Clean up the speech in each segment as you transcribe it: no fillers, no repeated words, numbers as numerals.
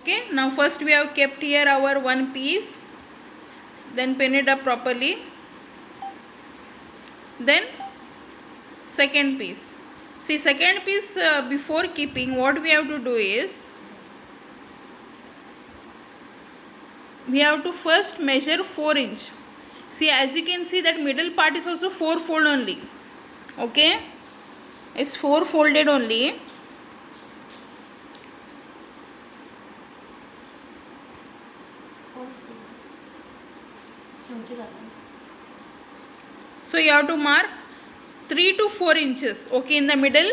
Okay, now first we have kept here our one piece, then pin it up properly, then second piece. See, second piece, before keeping, what we have to do is we have to first measure 4 inch. See, as you can see, that middle part is also 4 fold only. Okay, it's 4 folded only. So you have to mark 3 to 4 inches. Okay, in the middle,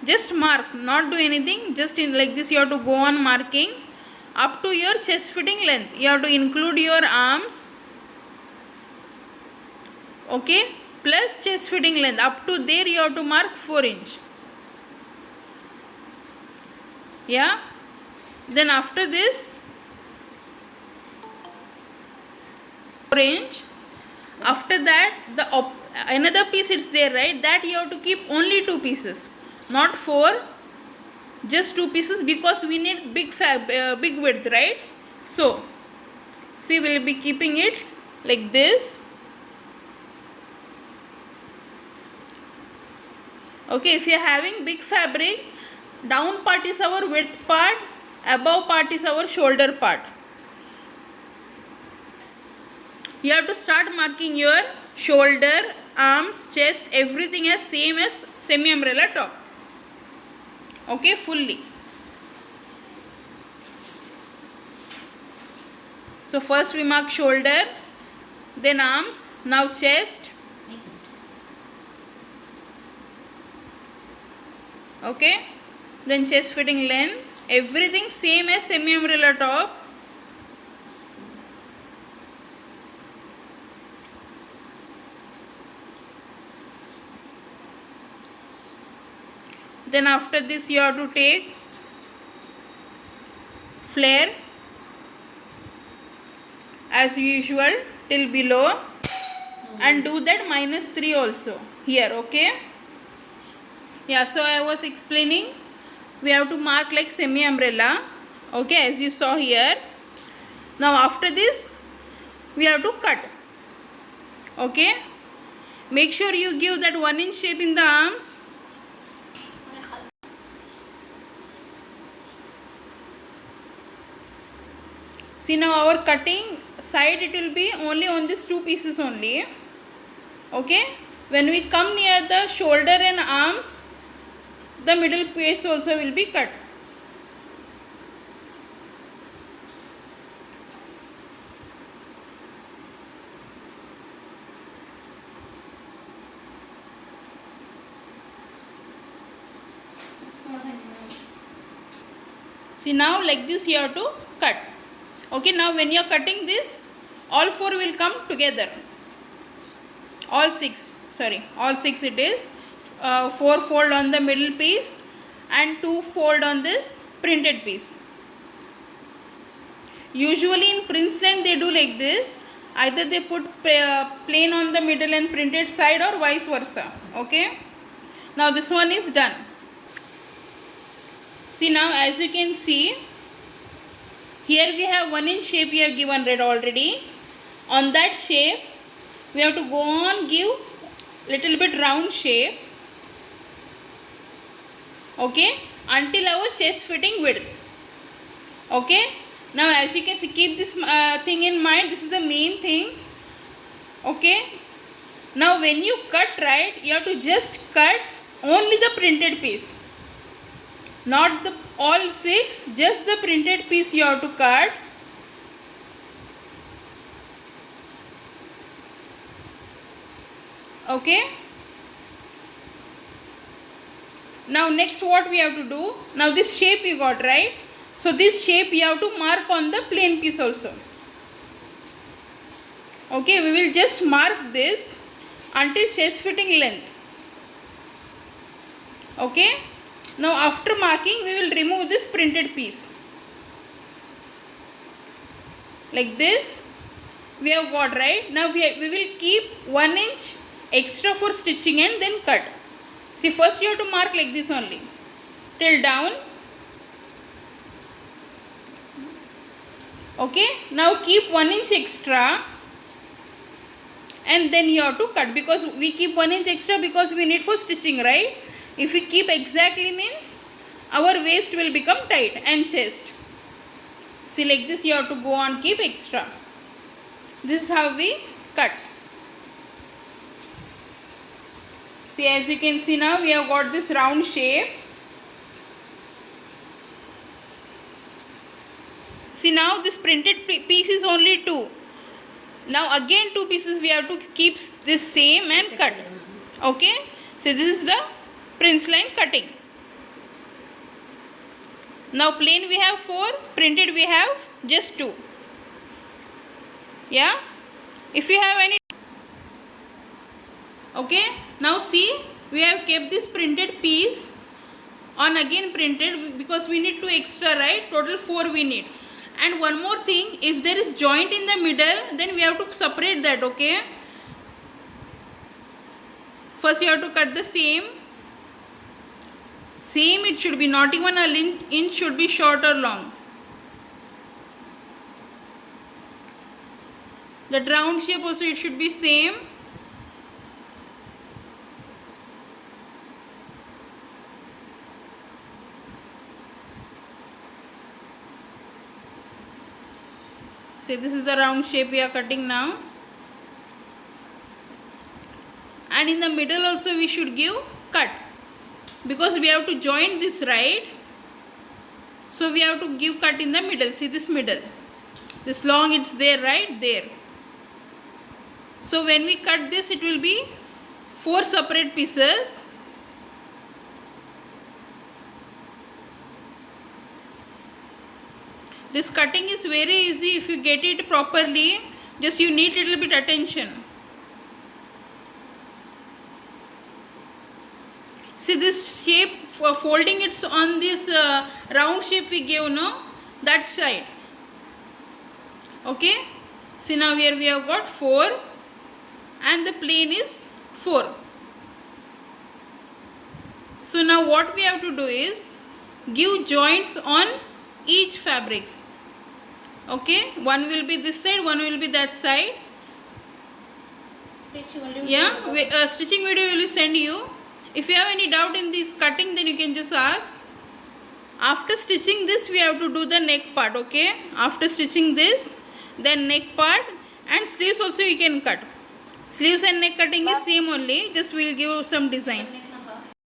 just mark, not do anything, just in like this you have to go on marking up to your chest fitting length. You have to include your arms, okay, plus chest fitting length. Up to there you have to mark 4 inch. Yeah, then after this 4 inch, after that the another piece it's there, right? That you have to keep only 2 pieces, not 4, just 2 pieces, because we need big width, right? So see, we'll be keeping it like this. Okay, if you are having big fabric, down part is our width part, above part is our shoulder part. You have to start marking your shoulder, arms, chest, everything as same as semi umbrella top. Okay, fully. So first we mark shoulder, then arms, now chest. Okay, then chest fitting length, everything same as semi umbrella top. Then after this you have to take flare as usual till below and do that -3 also here. Okay, yeah, so I was explaining, we have to mark like semi umbrella. Okay, as you saw here. Now after this we have to cut. Okay, make sure you give that 1 inch shape in the arms. See, now our cutting side, it will be only on these 2 pieces only. Okay, when we come near the shoulder and arms, the middle piece also will be cut. See, now like this you have to cut. Okay, now when you are cutting this, all 4 will come together. All 6 it is. 4 fold on the middle piece and 2 fold on this printed piece. Usually in Prince line they do like this. Either they put plain on the middle and printed side, or vice versa. Okay, now this one is done. See, now as you can see, here we have 1 inch shape we have given red already. On that shape we have to go on give little bit round shape. Okay, until our chest fitting width. Okay, now as you can see, keep this thing in mind, this is the main thing. Okay, now when you cut, right, you have to just cut only the printed piece, not the all 6, just the printed piece you have to cut. Okay, now next what we have to do, now this shape you got, right? So this shape you have to mark on the plain piece also. Okay, we will just mark this until chest fitting length. Okay, now after marking we will remove this printed piece. Like this we have got, right? Now we will keep 1 inch extra for stitching and then cut. See, first you have to mark like this only till down, Okay, now keep 1 inch extra and then you have to cut, because we keep 1 inch extra because we need for stitching, right? If we keep exactly means our waist will become tight and chest. See, like this you have to go on keep extra. This is how we cut. See, as you can see now we have got this round shape. See, now this printed piece is only 2. Now again 2 pieces we have to keep this same and cut. Okay, so this is the prince line cutting. Now plain we have 4, printed we have just 2. Yeah, if you have any. Okay, now see, we have kept this printed piece on again printed because we need 2 extra, right? Total 4 we need. And one more thing, if there is joint in the middle, then we have to separate that. Okay, first you have to cut the same, it should be, not even a inch should be short or long. The round shape also it should be same. See, this is the round shape we are cutting now. And in the middle also we should give cut, because we have to join this, right? So we have to give cut in the middle. See, this middle, this long, it's there, right? There. So when we cut this, it will be 4 separate pieces. This cutting is very easy if you get it properly. Just you need little bit attention. See, this shape, folding it's on this round shape we gave, no? That side. Okay. See, now here we have got 4 and the plain is 4. So now what we have to do is give joints on each fabrics. Okay, one will be this side, one will be that side. Yeah, stitching video will send you. If you have any doubt in this cutting, then you can just ask. After stitching this, we have to do the neck part. Okay, after stitching this, then neck part and sleeves also you can cut. Sleeves and neck cutting is same only, just we will give some design.